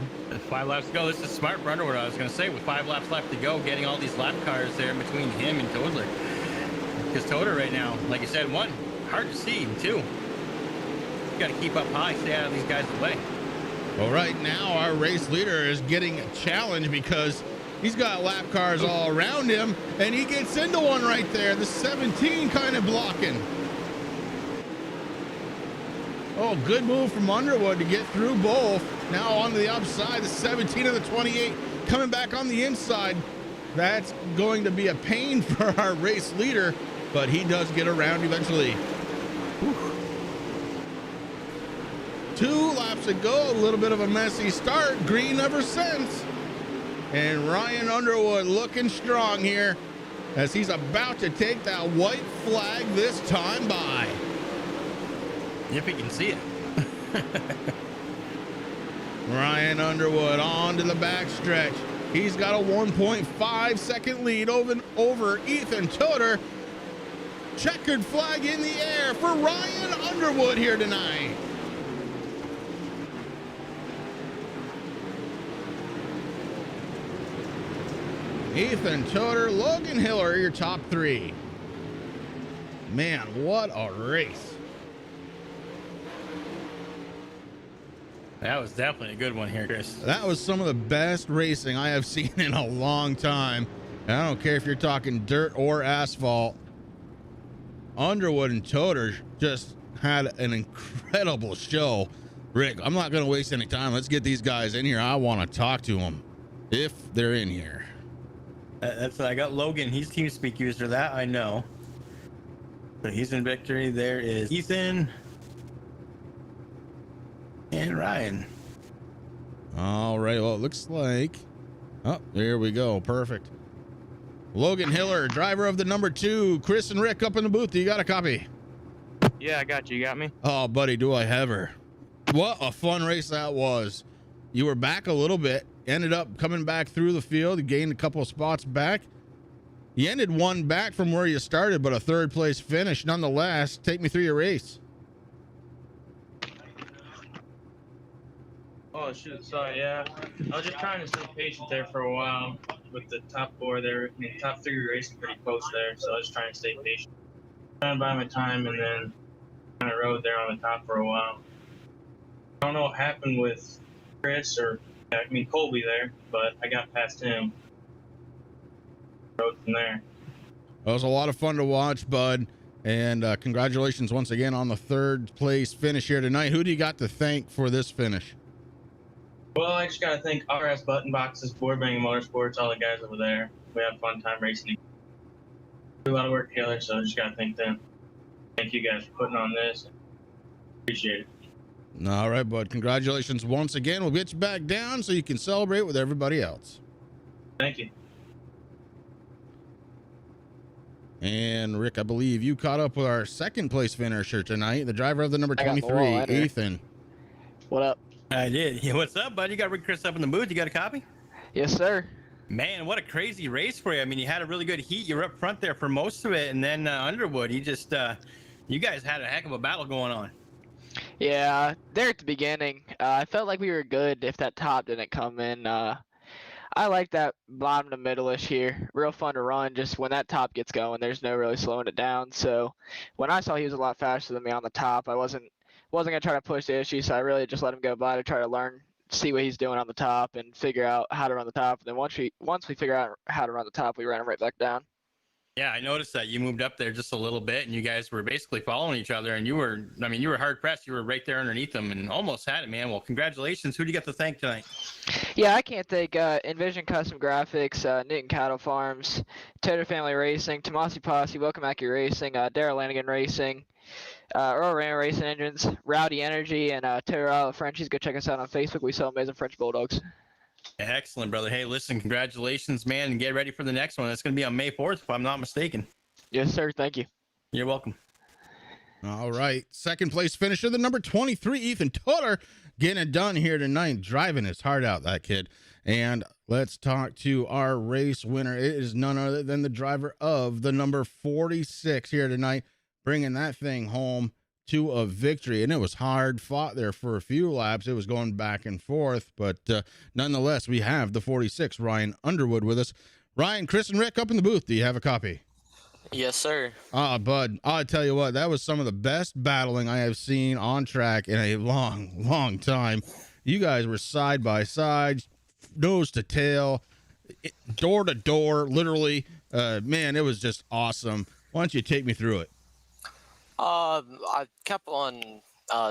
Speaker 11: 5 laps to go. This is smart for Underwood. I was going to say, with 5 laps left to go, getting all these lap cars there between him and Toadler. Because Toder right now, like you said, 1, hard to see, and 2, you got to keep up high, stay out of these guys' way.
Speaker 10: Well, right now, our race leader is getting challenged because he's got lap cars all around him, and he gets into one right there. The 17 kind of blocking. Oh, good move from Underwood to get through both. Now onto the outside, the 17 and the 28 coming back on the inside. That's going to be a pain for our race leader, but he does get around eventually. Whew. 2 laps to go, a little bit of a messy start. Green ever since. And Ryan Underwood looking strong here as he's about to take that white flag this time by.
Speaker 11: If he can see it.
Speaker 10: Ryan Underwood on to the backstretch. He's got a 1.5 second lead over Ethan Toter. Checkered flag in the air for Ryan Underwood here tonight. Ethan Toter, Logan Hiller, your top 3. Man, what a race.
Speaker 11: That was definitely a good one here, Chris.
Speaker 10: That was some of the best racing I have seen in a long time. And I don't care if you're talking dirt or asphalt. Underwood and Toter just had an incredible show. Rick, I'm not going to waste any time. Let's get these guys in here. I want to talk to them if they're in here.
Speaker 11: That's I got Logan. He's TeamSpeak user. That I know. So he's in victory. There is Ethan and Ryan.
Speaker 10: All right. Well, it looks like. Oh, there we go. Perfect. Logan Hiller, driver of the number 2. Chris and Rick up in the booth. Do you got a copy?
Speaker 14: Yeah, I got you. You got me?
Speaker 10: Oh, buddy, do I ever. What a fun race that was. You were back a little bit. Ended up coming back through the field. You gained a couple of spots back. You ended 1 back from where you started, but a 3rd place finish nonetheless. Take me through your race.
Speaker 14: Oh, shoot. Sorry, yeah. I was just trying to stay patient there for a while with the top 4 there. I mean, the top 3 were racing pretty close there, so I was trying to stay patient. Trying to buy my time and then kind of rode there on the top for a while. I don't know what happened with Chris or, I mean, Colby there, but I got past him. Rode from there.
Speaker 10: It was a lot of fun to watch, bud. And congratulations once again on the 3rd place finish here tonight. Who do you got to thank for this finish?
Speaker 14: Well, I just got to thank RS Button Boxes, Board Banging Motorsports, all the guys over there. We had a fun time racing. We do a lot of work together, so I just got to thank them. Thank you guys for putting on this. Appreciate it.
Speaker 10: All right, bud. Congratulations once again. We'll get you back down so you can celebrate with everybody else.
Speaker 14: Thank you.
Speaker 10: And Rick, I believe you caught up with our 2nd place finisher tonight, the driver of the number 23, Ethan.
Speaker 15: What up?
Speaker 11: I did. Yeah, what's up, bud? You got Rick Chris up in the booth. You got a copy?
Speaker 15: Yes, sir.
Speaker 11: Man, what a crazy race for you. I mean, you had a really good heat. You were up front there for most of it, and then Underwood, you just, you guys had a heck of a battle going on.
Speaker 15: Yeah, there at the beginning, I felt like we were good if that top didn't come in. I like that bottom to middle-ish here. Real fun to run. Just when that top gets going, there's no really slowing it down. So when I saw he was a lot faster than me on the top, I wasn't wasn't gonna try to push the issue, so I really just let him go by to try to learn, see what he's doing on the top, and figure out how to run the top. And then once we figure out how to run the top, we ran him right back down.
Speaker 11: Yeah, I noticed that you moved up there just a little bit, and you guys were basically following each other. And you were hard pressed. You were right there underneath them, and almost had it, man. Well, congratulations. Who do you get to thank tonight?
Speaker 15: Yeah, I can't thank Envision Custom Graphics, Newton Cattle Farms, Tater Family Racing, Tomasi Posse, Welcome Accu Racing, Daryl Lanigan Racing, Earl Ram Racing Engines, Rowdy Energy, and Tater Isle Frenchies. Go check us out on Facebook. We sell amazing French Bulldogs.
Speaker 11: Excellent, brother. Hey, listen, congratulations, man, and get ready for the next one. It's going to be on May 4th, if I'm not mistaken.
Speaker 15: Yes, sir. Thank you.
Speaker 11: You're welcome.
Speaker 10: All right. Second place finisher, the number 23, Ethan Toller, getting it done here tonight, driving his heart out, that kid. And let's talk to our race winner. It is none other than the driver of the number 46 here tonight, bringing that thing home to a victory. And it was hard fought there for a few laps. It was going back and forth, but nonetheless, we have the 46, Ryan Underwood, with us. Ryan, Chris, and Rick up in the booth. Do you have a copy?
Speaker 16: Yes, sir.
Speaker 10: Bud, I'll tell you what, that was some of the best battling I have seen on track in a long, long time. You guys were side by side, nose to tail, door to door, literally. Man, it was just awesome. Why don't you take me through it?
Speaker 16: I kept on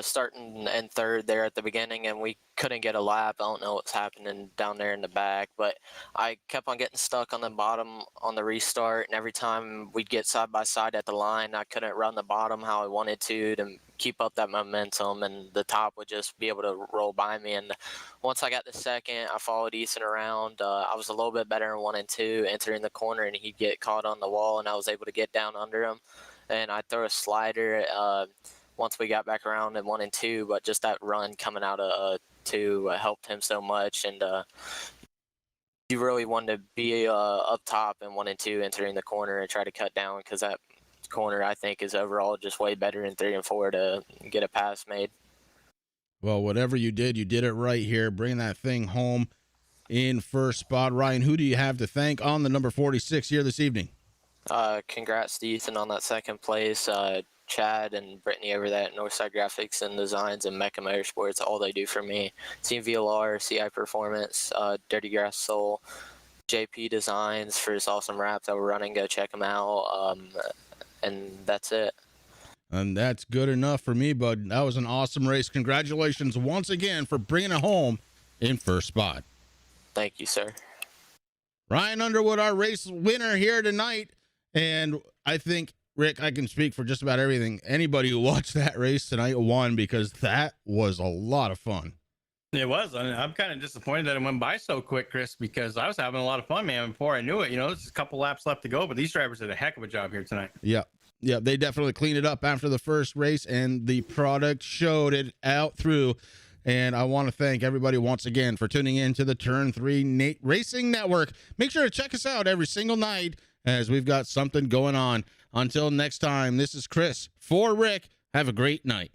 Speaker 16: starting in third there at the beginning, and we couldn't get a lap. I don't know what's happening down there in the back, but I kept on getting stuck on the bottom on the restart, and every time we'd get side by side at the line, I couldn't run the bottom how I wanted to keep up that momentum, and the top would just be able to roll by me. And once I got the second, I followed Easton around. I was a little bit better in 1 and 2, entering the corner, and he'd get caught on the wall, and I was able to get down under him. And I'd throw a slider once we got back around in 1 and 2, but just that run coming out of 2 helped him so much. And you really wanted to be up top in 1 and 2, entering the corner and try to cut down, because that corner, I think, is overall just way better in 3 and 4 to get a pass made.
Speaker 10: Well, whatever you did it right here, bringing that thing home in first spot. Ryan, who do you have to thank on the number 46 here this evening?
Speaker 16: Congrats to Ethan on that second place. Chad and Brittany over there at Northside Graphics and Designs and Mecca Motorsports, all they do for me. Team VLR, CI Performance, Dirty Grass Soul, JP Designs for this awesome wrap that we're running. Go check them out. And that's it.
Speaker 10: And that's good enough for me, bud. That was an awesome race. Congratulations once again for bringing it home in first spot.
Speaker 16: Thank you, sir.
Speaker 10: Ryan Underwood, our race winner here tonight. And I think, Rick, I can speak for just about everything. Anybody who watched that race tonight won, because that was a lot of fun.
Speaker 11: It was. I'm kind of disappointed that it went by so quick, Chris, because I was having a lot of fun, man, before I knew it. There's a couple laps left to go, but these drivers did a heck of a job here tonight.
Speaker 10: Yeah, they definitely cleaned it up after the first race, and the product showed it out through. And I want to thank everybody once again for tuning in to the Turn 3 Racing Network. Make sure to check us out every single night, as we've got something going on. Until next time, this is Chris for Rick. Have a great night.